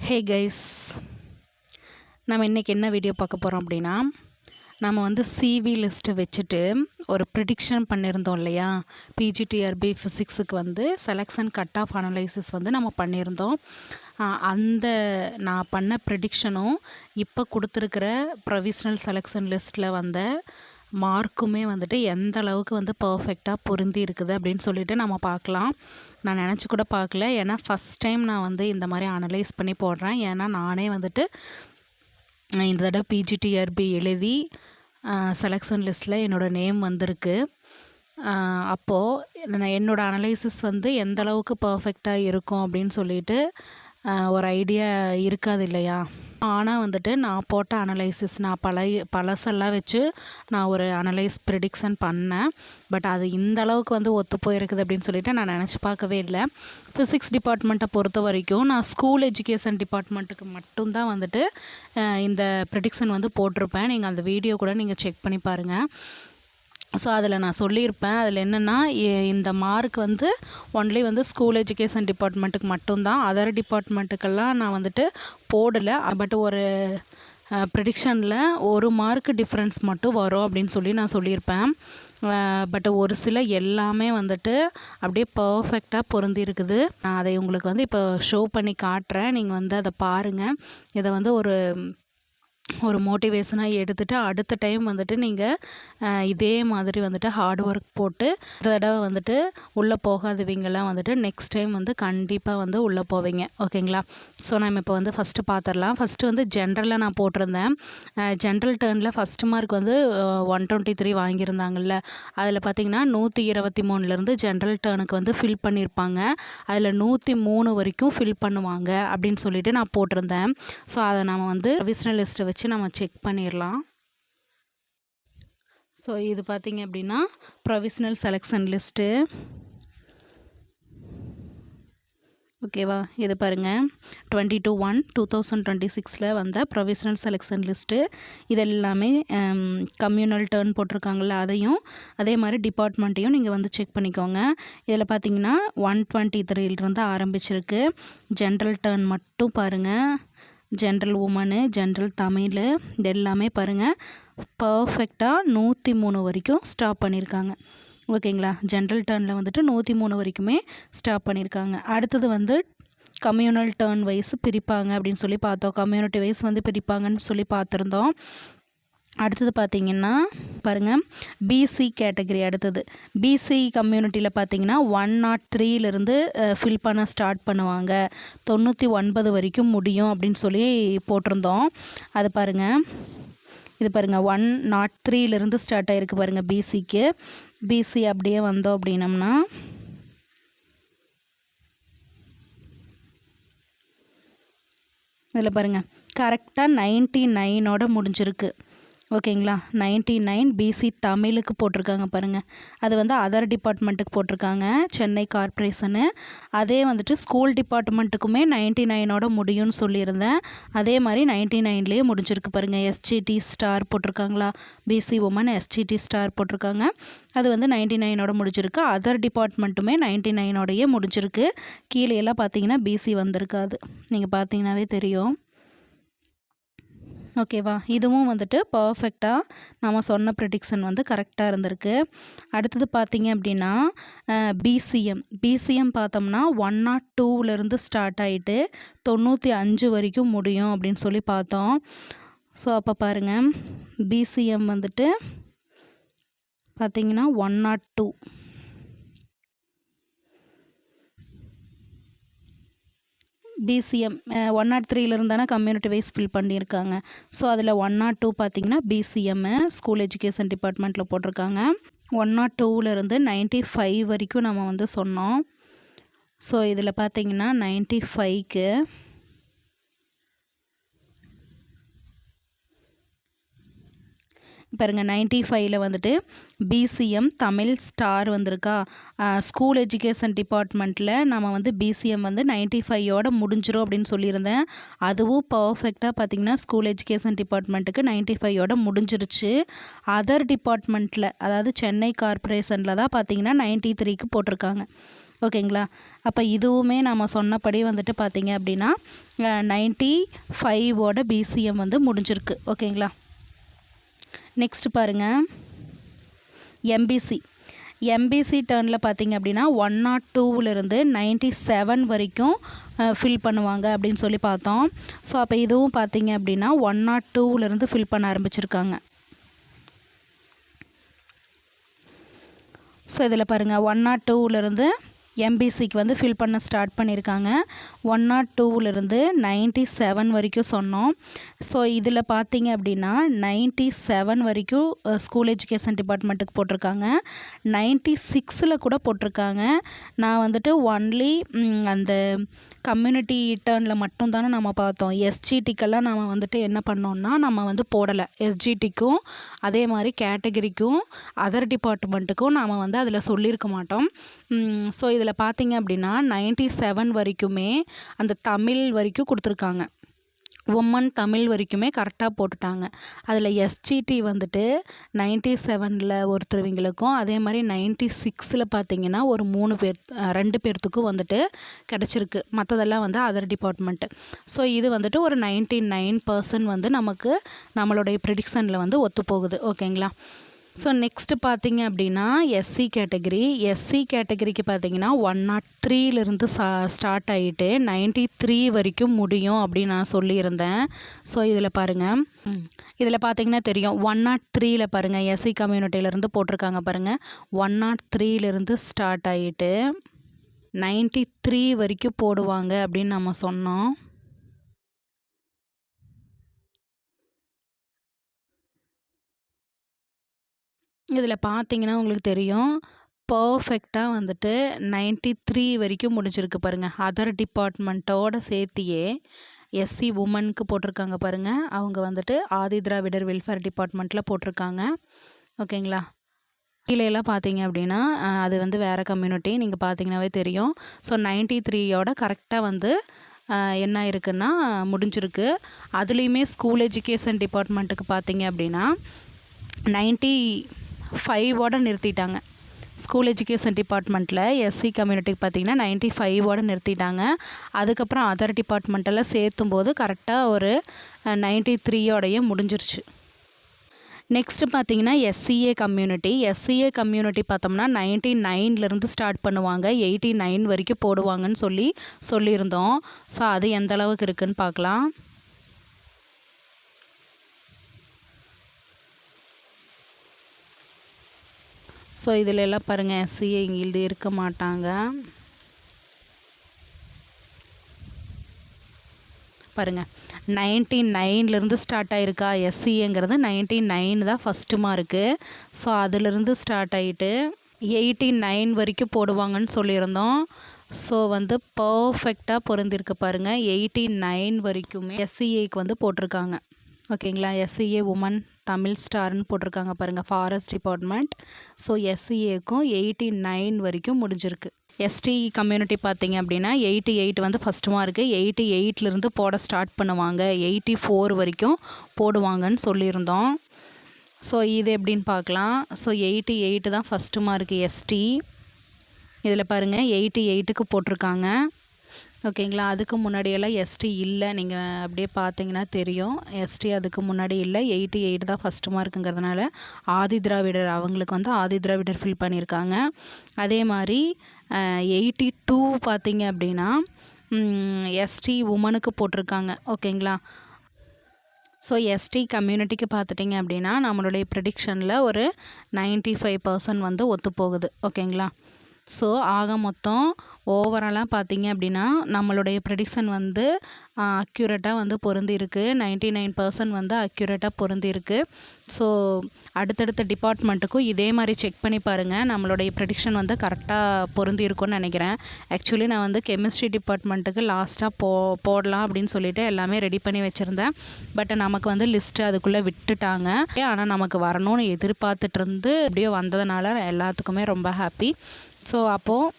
Hey guys, நம்ம இன்றைக்கி என்ன வீடியோ பார்க்க போகிறோம் அப்படின்னா, நம்ம வந்து சிவி லிஸ்ட்டு வச்சுட்டு ஒரு ப்ரிடிக்ஷன் பண்ணியிருந்தோம் இல்லையா. பிஜிடிஆர்பி ஃபிசிக்ஸுக்கு வந்து செலெக்ஷன் கட் ஆஃப் அனலைசிஸ் வந்து நம்ம பண்ணியிருந்தோம். அந்த நான் பண்ண ப்ரிடிக்ஷனும் இப்போ கொடுத்துருக்கிற ப்ரொவிஷ்னல் செலெக்ஷன் லிஸ்ட்டில் வந்த மார்க்குமே வந்துட்டு எந்த அளவுக்கு வந்து பர்ஃபெக்டாக பொருந்தி இருக்குது அப்படின்னு சொல்லிட்டு நம்ம பார்க்கலாம். நான் நினச்சி கூட பார்க்கல, ஏன்னா ஃபஸ்ட் டைம் நான் வந்து இந்த மாதிரி அனலைஸ் பண்ணி போடுறேன். ஏன்னா நானே வந்துட்டு இந்த தடவை பிஜிடிஆர்பி எழுதி செலெக்ஷன் லிஸ்ட்டில் என்னோடய நேம் வந்திருக்கு. அப்போது நான் என்னோடய அனலைசிஸ் வந்து எந்த அளவுக்கு பர்ஃபெக்டாக இருக்கும் அப்படின்னு சொல்லிட்டு ஒரு ஐடியா இருக்காது இல்லையா. ஆனால் வந்துட்டு நான் போட்ட அனலைசிஸ் நான் பழசெல்லாம் வச்சு நான் ஒரு ப்ரிடிக்ஷன் பண்ணேன். பட் அது இந்த அளவுக்கு வந்து ஒத்து போயிருக்குது அப்படின்னு சொல்லிட்டு நான் நினச்சி பார்க்கவே இல்லை. ஃபிசிக்ஸ் டிபார்ட்மெண்ட்டை பொறுத்த வரைக்கும் நான் ஸ்கூல் எஜுகேஷன் டிபார்ட்மெண்ட்டுக்கு மட்டும்தான் வந்துட்டு இந்த ப்ரிடிக்ஷன் வந்து போட்டிருப்பேன். நீங்கள் அந்த வீடியோ கூட நீங்கள் செக் பண்ணி பாருங்கள். ஸோ அதில் நான் சொல்லியிருப்பேன். அதில் என்னென்னா, இந்த மார்க் வந்து ஒன்லி வந்து ஸ்கூல் எஜுகேஷன் டிபார்ட்மெண்ட்டுக்கு மட்டும்தான், அதர் டிபார்ட்மெண்ட்டுக்கெல்லாம் நான் வந்துட்டு போடலை. பட் ஒரு ப்ரிடிக்ஷனில் 1 மார்க் டிஃப்ரென்ஸ் மட்டும் வரும் அப்படின்னு சொல்லி நான் சொல்லியிருப்பேன். பட் ஒரு சில எல்லாமே வந்துட்டு அப்படியே பர்ஃபெக்டாக பொருந்தி இருக்குது. நான் அதை உங்களுக்கு வந்து இப்போ ஷோ பண்ணி காட்டுறேன். நீங்கள் வந்து அதை பாருங்கள். இதை வந்து ஒரு மோட்டிவேஷனாக எடுத்துகிட்டு அடுத்த டைம் வந்துட்டு நீங்கள் இதே மாதிரி வந்துட்டு ஹார்ட் ஒர்க் போட்டு இந்த தடவை வந்துட்டு உள்ளே போகாதவங்கெல்லாம் வந்துட்டு நெக்ஸ்ட் டைம் வந்து கண்டிப்பாக வந்து உள்ளே போவீங்க. ஓகேங்களா? ஸோ நம்ம இப்போ வந்து ஃபஸ்ட்டு பார்த்துடலாம். ஃபஸ்ட்டு வந்து ஜென்ரலில் நான் போட்டிருந்தேன். ஜென்ரல் டேர்னில் ஃபஸ்ட் மார்க் வந்து 123 வாங்கியிருந்தாங்கல்ல. அதில் பார்த்திங்கன்னா 123லேருந்து ஜென்ரல் டேர்னுக்கு வந்து ஃபில் பண்ணியிருப்பாங்க. அதில் 103 வரைக்கும் ஃபில் பண்ணுவாங்க அப்படின்னு சொல்லிட்டு நான் போட்டிருந்தேன். ஸோ அதை நம்ம வந்து ப்ரொவிஷ்னல் லிஸ்ட்டை வச்சு நம்ம செக் பண்ணிடலாம். ஸோ இது பார்த்திங்க அப்படின்னா ப்ரொவிஷ்னல் செலெக்ஷன் லிஸ்ட்டு. ஓகேவா? இது பாருங்கள், 22/1/2026 வந்த ப்ரொவிஷ்னல் செலெக்ஷன் லிஸ்ட்டு. இது எல்லாமே கம்யூனல் டேர்ன் போட்டிருக்காங்கள, அதையும் அதே மாதிரி டிபார்ட்மெண்ட்டையும் நீங்கள் வந்து செக் பண்ணிக்கோங்க. இதில் பார்த்தீங்கன்னா 123லேருந்து ஆரம்பிச்சிருக்கு. ஜென்ரல் டேர்ன் மட்டும் பாருங்கள், ஜென்ரல் உமனு, ஜென்ரல் தமிழ், இது எல்லாமே பாருங்கள் பர்ஃபெக்டாக 103 வரைக்கும் ஸ்டாப் பண்ணியிருக்காங்க. ஓகேங்களா? ஜென்ரல் டேர்னில் வந்துட்டு 103 வரைக்குமே ஸ்டாப் பண்ணியிருக்காங்க. அடுத்தது வந்து கம்யூனல் டேர்ன் வைஸ் பிரிப்பாங்க அப்படின்னு சொல்லி பார்த்தோம். கம்யூனிட்டி வைஸ் வந்து பிரிப்பாங்கன்னு சொல்லி பார்த்துருந்தோம். அடுத்தது பார்த்திங்கன்னா பாருங்கள், பிசி கேட்டகரி. அடுத்தது பிசி கம்யூனிட்டியில் பார்த்திங்கன்னா 103லேருந்து ஃபில் பண்ண ஸ்டார்ட் பண்ணுவாங்க, 99 வரைக்கும் முடியும் அப்படின்னு சொல்லி போட்டிருந்தோம். அது பாருங்கள், இது பாருங்கள் 103லேருந்து ஸ்டார்ட் ஆகிருக்கு பாருங்கள் பிசிக்கு. பிசி அப்படியே வந்தோம் அப்படின்னம்னா இதில் பாருங்கள் கரெக்டாக 99ஓட முடிஞ்சிருக்கு. ஓகேங்களா? 99 பிசி தமிழுக்கு போட்டிருக்காங்க பாருங்கள். அது வந்து அதர் டிபார்ட்மெண்ட்டுக்கு போட்டிருக்காங்க, சென்னை கார்ப்பரேஷனு. அதே வந்துட்டு ஸ்கூல் டிபார்ட்மெண்ட்டுக்குமே 99ஓட முடியும்னு சொல்லியிருந்தேன். அதே மாதிரி 99லேயே முடிஞ்சிருக்கு பாருங்கள். எஸ்ஜிடி ஸ்டார் போட்டிருக்காங்களா, பிசி உமன் எஸ்ஜிடி ஸ்டார் போட்டிருக்காங்க. அது வந்து 99ஓட முடிஞ்சிருக்கு. அதர் டிபார்ட்மெண்ட்டுமே 99ஓடையே முடிஞ்சிருக்கு. கீழே எல்லாம் பார்த்தீங்கன்னா பிசி வந்திருக்காது, நீங்கள் பார்த்தீங்கன்னாவே தெரியும். ஓகேவா? இதுவும் வந்துட்டு பர்ஃபெக்டாக நம்ம சொன்ன ப்ரிடிக்ஷன் வந்து கரெக்டாக இருந்திருக்கு. அடுத்தது பார்த்திங்க அப்படின்னா பிசிஎம் பார்த்தோம்னா 102லேருந்து ஸ்டார்ட் ஆகிட்டு 95 வரைக்கும் முடியும் அப்படின்னு சொல்லி பார்த்தோம். ஸோ அப்போ பாருங்கள், பிசிஎம் வந்துட்டு பார்த்திங்கன்னா 102, பிசிஎம் 103லேருந்து தானே கம்யூனிட்டி வைஸ் ஃபில் பண்ணியிருக்காங்க. ஸோ அதில் 102 பார்த்திங்கன்னா பிசிஎம்மு ஸ்கூல் எஜுகேஷன் டிபார்ட்மெண்ட்டில் போட்டிருக்காங்க. 102லேருந்து 95 வரைக்கும் நம்ம வந்து சொன்னோம். ஸோ இதில் பார்த்திங்கன்னா 95க்கு பாருங்கள், 95ல் வந்துட்டு பிசிஎம் தமிழ் ஸ்டார் வந்திருக்கா. ஸ்கூல் எஜுகேஷன் டிபார்ட்மெண்ட்டில் நம்ம வந்து பிசிஎம் வந்து 95ஓட முடிஞ்சிடும் அப்படின்னு சொல்லியிருந்தேன். அதுவும் பர்ஃபெக்டாக பார்த்திங்கன்னா ஸ்கூல் எஜுகேஷன் டிபார்ட்மெண்ட்டுக்கு 95ஓட முடிஞ்சிருச்சு. அதர் டிபார்ட்மெண்ட்டில், அதாவது சென்னை கார்ப்பரேஷனில் தான் பார்த்திங்கன்னா 93க்கு போட்டிருக்காங்க. ஓகேங்களா. அப்போ இதுவுமே நம்ம சொன்னபடி வந்துட்டு பார்த்திங்க அப்படின்னா 95 பிசிஎம் வந்து முடிஞ்சிருக்கு. ஓகேங்களா. நெக்ஸ்ட் பாருங்கள், எம்பிசி டர்னில் பார்த்திங்க அப்படின்னா 102லேருந்து 97 வரைக்கும் ஃபில் பண்ணுவாங்க அப்படின்னு சொல்லி பார்த்தோம். ஸோ அப்போ இதுவும் பார்த்திங்க அப்படின்னா 102லேருந்து ஃபில் பண்ண ஆரம்பிச்சிருக்காங்க. ஸோ இதில் பாருங்கள் 102லேருந்து எம்பிசிக்கு வந்து ஃபில் பண்ண ஸ்டார்ட் பண்ணியிருக்காங்க. 102லேருந்து 97 வரைக்கும் சொன்னோம். ஸோ இதில் பார்த்தீங்க அப்படின்னா 97 வரைக்கும் ஸ்கூல் எஜுகேஷன் டிபார்ட்மெண்ட்டுக்கு போட்டிருக்காங்க. 96ல் கூட போட்டிருக்காங்க. நான் வந்துட்டு ஒன்லி அந்த கம்யூனிட்டி டர்னில் மட்டும்தானே நம்ம பார்த்தோம். எஸ்ஜிடிக்கெல்லாம் நம்ம வந்துட்டு என்ன பண்ணோம்னா நம்ம வந்து போடலை. எஸ்ஜிடிக்கும் அதே மாதிரி கேட்டகரிக்கும் அதர் டிபார்ட்மெண்ட்டுக்கும் நாம் வந்து அதில் சொல்லியிருக்க மாட்டோம். ஸோ இதில் பார்த்தீங்க அப்படின்னா 97 வரைக்குமே அந்த தமிழ் வரைக்கும் கொடுத்துருக்காங்க. உமன் தமிழ் வரைக்குமே கரெக்டாக போட்டுட்டாங்க. அதில் எஸ்ஜிடி வந்துட்டு 97ல் ஒருத்தருவங்களுக்கும் அதே மாதிரி 96ல் பார்த்திங்கன்னா ஒரு 2 பேர்த்துக்கும் வந்துட்டு கிடச்சிருக்கு. மற்றதெல்லாம் வந்து அதர் டிபார்ட்மெண்ட்டு. ஸோ இது வந்துட்டு ஒரு 99% வந்து நமக்கு நம்மளுடைய ப்ரிடிக்ஷனில் வந்து ஒத்து போகுது. ஓகேங்களா. ஸோ நெக்ஸ்ட்டு பார்த்திங்க அப்படின்னா எஸ்சி கேட்டகரிக்கு பார்த்திங்கன்னா 103லேருந்து ஸ்டார்ட் ஆகிட்டு 93 வரைக்கும் முடியும் அப்படின்னு நான் சொல்லியிருந்தேன். ஸோ இதில் பாருங்கள், இதில் பார்த்திங்கன்னா தெரியும் 103ல் பாருங்கள் எஸ்சி கம்யூனிட்டியிலேருந்து போட்டிருக்காங்க பாருங்கள். 103லேருந்து ஸ்டார்ட் ஆகிட்டு 93 வரைக்கும் போடுவாங்க அப்படின்னு நம்ம சொன்னோம். இதில் பார்த்தீங்கன்னா உங்களுக்கு தெரியும் பர்ஃபெக்டாக வந்துட்டு 93 வரைக்கும் முடிஞ்சிருக்கு பாருங்கள். அதர் டிபார்ட்மெண்ட்டோடு சேர்த்தியே எஸ்சி உமனுக்கு போட்டிருக்காங்க பாருங்கள். அவங்க வந்துட்டு ஆதி திராவிடர் வெல்ஃபேர் டிபார்ட்மெண்ட்டில் போட்டிருக்காங்க. ஓகேங்களா. கீழேலாம் பார்த்தீங்க அப்படின்னா அது வந்து வேறு கம்யூனிட்டி, நீங்கள் பார்த்தீங்கன்னாவே தெரியும். ஸோ 93யோட கரெக்டாக வந்து என்ன இருக்குன்னா முடிஞ்சிருக்கு. அதுலேயுமே ஸ்கூல் எஜுகேஷன் டிபார்ட்மெண்ட்டுக்கு பார்த்தீங்க அப்படின்னா 95 நிறுத்திட்டாங்க. ஸ்கூல் எஜுகேஷன் டிபார்ட்மெண்ட்டில் எஸ்சி கம்யூனிட்டிக்கு பார்த்திங்கன்னா 95 நிறுத்திட்டாங்க. அதுக்கப்புறம் அதர் டிபார்ட்மெண்ட்டெல்லாம் சேர்த்தும்போது கரெக்டாக ஒரு 93 முடிஞ்சிருச்சு. நெக்ஸ்ட்டு பார்த்திங்கன்னா எஸ்சிஏ கம்யூனிட்டி பார்த்தோம்னா 99லேருந்து ஸ்டார்ட் பண்ணுவாங்க, 89 வரைக்கும் போடுவாங்கன்னு சொல்லியிருந்தோம். ஸோ அது எந்த அளவுக்கு இருக்குதுன்னு பார்க்கலாம். ஸோ இதில் எல்லாம் பாருங்கள் எஸ்சிஏ இங்கே இருக்க மாட்டாங்க. பாருங்கள் 99லேருந்து ஸ்டார்ட் ஆகிருக்கா. எஸ்சிஏங்கிறது 99 தான் ஃபஸ்ட்டு மார்க்கு. ஸோ அதிலிருந்து ஸ்டார்ட் ஆகிட்டு 89 வரைக்கும் போடுவாங்கன்னு சொல்லியிருந்தோம். ஸோ வந்து பர்ஃபெக்டாக பொருந்திருக்கு பாருங்கள். 89 வரைக்குமே எஸ்சிஏக்கு வந்து போட்டிருக்காங்க. ஓகேங்களா. எஸ்சிஏ உமன் தமிழ் ஸ்டார்னு போட்டிருக்காங்க பாருங்கள், ஃபாரஸ்ட் டிபார்ட்மெண்ட். ஸோ எஸ்சிஏக்கும் 89 வரைக்கும் முடிஞ்சிருக்கு. எஸ்டி கம்யூனிட்டி பார்த்திங்க அப்படின்னா 88 வந்து ஃபஸ்ட்டு மார்க்கு. 88லேருந்து போட ஸ்டார்ட் பண்ணுவாங்க, 84 வரைக்கும் போடுவாங்கன்னு சொல்லியிருந்தோம். ஸோ இது எப்படின்னு பார்க்கலாம். ஸோ 88 தான் ஃபஸ்ட்டு மார்க்கு எஸ்டி. இதில் பாருங்கள் 88க்கு போட்டிருக்காங்க. ஓகேங்களா. அதுக்கு முன்னாடியெல்லாம் எஸ்டி இல்லை, நீங்கள் அப்படியே பார்த்தீங்கன்னா தெரியும். எஸ்டி அதுக்கு முன்னாடி இல்லை, 88 தான் ஃபஸ்ட்டு மார்க்குங்கிறதுனால ஆதி திராவிடர் அவங்களுக்கு வந்து ஆதி திராவிடர் ஃபில் பண்ணியிருக்காங்க. அதே மாதிரி 82 பார்த்தீங்க அப்படின்னா எஸ்டி உமனுக்கு போட்டிருக்காங்க. ஓகேங்களா. ஸோ எஸ்டி கம்யூனிட்டிக்கு பார்த்துட்டிங்க அப்படின்னா நம்மளுடைய ப்ரெடிக்ஷனில் ஒரு 95% வந்து ஒத்து போகுது. ஓகேங்களா. ஸோ ஆக மொத்தம் ஓவராலாக பார்த்தீங்க அப்படின்னா நம்மளுடைய ப்ரெடிக்ஷன் வந்து அக்யூரேட்டாக வந்து பொருந்திருக்கு. 99% வந்து அக்யூரேட்டாக பொருந்திருக்கு. ஸோ அடுத்தடுத்த டிபார்ட்மெண்ட்டுக்கும் இதே மாதிரி செக் பண்ணி பாருங்கள். நம்மளுடைய ப்ரெடிக்ஷன் வந்து கரெக்டாக பொருந்திருக்கும்னு நினைக்கிறேன். ஆக்சுவலி நான் வந்து கெமிஸ்ட்ரி டிபார்ட்மெண்ட்டுக்கு லாஸ்ட்டாக போடலாம் அப்படின்னு சொல்லிட்டு எல்லாமே ரெடி பண்ணி வச்சுருந்தேன். பட் நமக்கு வந்து லிஸ்ட்டு அதுக்குள்ளே விட்டுட்டாங்க. ஆனால் நமக்கு வரணும்னு எதிர்பார்த்துட்டு இருந்து அப்படியே வந்ததுனால எல்லாத்துக்குமே ரொம்ப ஹாப்பி. ஸோ அப்போது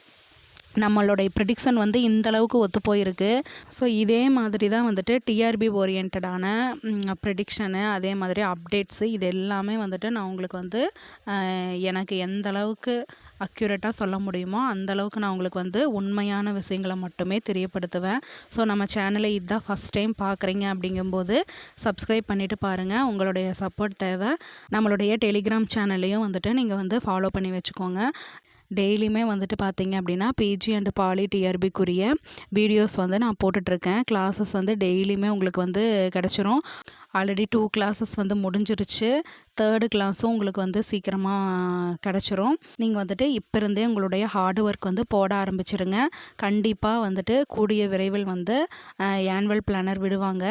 நம்மளுடைய ப்ரெடிக்ஷன் வந்து இந்த அளவுக்கு ஒத்து போயிருக்கு. ஸோ இதே மாதிரி தான் வந்துட்டு டிஆர்பி ஓரியன்டடான ப்ரெடிக்ஷனு, அதே மாதிரி அப்டேட்ஸு இது எல்லாமே வந்துட்டு நான் உங்களுக்கு வந்து எனக்கு எந்த அளவுக்கு அக்யூரேட்டாக சொல்ல முடியுமோ அந்த அளவுக்கு நான் உங்களுக்கு வந்து உண்மையான விஷயங்களை மட்டுமே தெரியப்படுத்துவேன். ஸோ நம்ம சேனலை இதுதான் ஃபஸ்ட் டைம் பார்க்குறீங்க அப்படிங்கும்போது சப்ஸ்கிரைப் பண்ணிவிட்டு பாருங்கள். உங்களுடைய சப்போர்ட் தேவை. நம்மளுடைய டெலிகிராம் சேனல்லையும் வந்துட்டு நீங்கள் வந்து ஃபாலோ பண்ணி வச்சுக்கோங்க. டெய்லியுமே வந்துட்டு பார்த்தீங்க அப்படின்னா பிஜி அண்ட் பாலி டிஆர்பிக்குரிய வீடியோஸ் வந்து நான் போட்டுட்ருக்கேன். கிளாஸஸ் வந்து டெய்லியுமே உங்களுக்கு வந்து கிடச்சிரும். ஆல்ரெடி 2 கிளாஸஸ் வந்து முடிஞ்சிருச்சு. 3rd கிளாஸும் உங்களுக்கு வந்து சீக்கிரமாக கிடச்சிரும். நீங்கள் வந்துட்டு இப்போ இருந்தே உங்களுடைய ஹார்ட் ஒர்க் வந்து போட ஆரம்பிச்சிருங்க. கண்டிப்பாக வந்துட்டு கூடிய விரைவில் வந்து ஆனுவல் பிளானர் விடுவாங்க.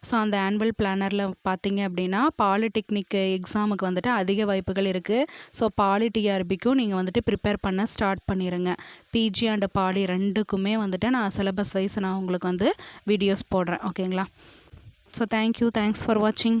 ஸோ அந்த ஆனுவல் பிளானரில் பார்த்தீங்க அப்படின்னா பாலிடெக்னிக் எக்ஸாமுக்கு வந்துட்டு அதிக வாய்ப்புகள் இருக்குது. ஸோ பாலி டிஆர்பிக்கும் நீங்கள் வந்துட்டு ப்ரிப்பேர் பண்ண ஸ்டார்ட் பண்ணிடுங்க. பிஜி அண்ட் பாலி 2க்குமே வந்துட்டு நான் சிலபஸ் வைஸ் நான் உங்களுக்கு வந்து வீடியோஸ் போடுறேன். ஓகேங்களா? So thank you. தேங்க்ஸ் ஃபார் வாட்சிங்.